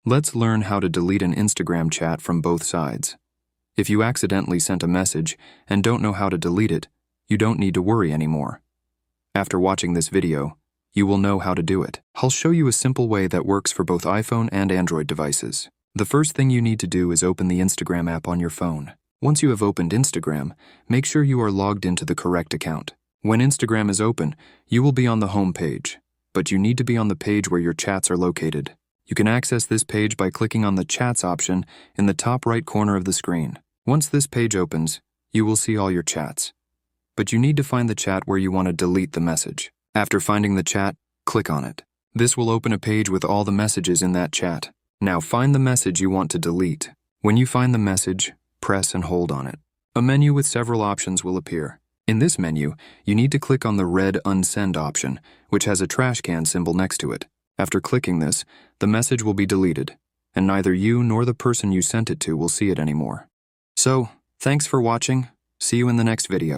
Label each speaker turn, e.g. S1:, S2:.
S1: Let's learn how to delete an Instagram chat from both sides. If you accidentally sent a message and don't know how to delete it, you don't need to worry anymore. After watching this video, you will know how to do it. I'll show you a simple way that works for both iPhone and Android devices. The first thing you need to do is open the Instagram app on your phone. Once you have opened Instagram, make sure you are logged into the correct account. When Instagram is open, you will be on the home page, but you need to be on the page where your chats are located. You can access this page by clicking on the Chats option in the top right corner of the screen. Once this page opens, you will see all your chats. But you need to find the chat where you want to delete the message. After finding the chat, click on it. This will open a page with all the messages in that chat. Now find the message you want to delete. When you find the message, press and hold on it. A menu with several options will appear. In this menu, you need to click on the red Unsend option, which has a trash can symbol next to it. After clicking this, the message will be deleted, and neither you nor the person you sent it to will see it anymore. So, thanks for watching. See you in the next video.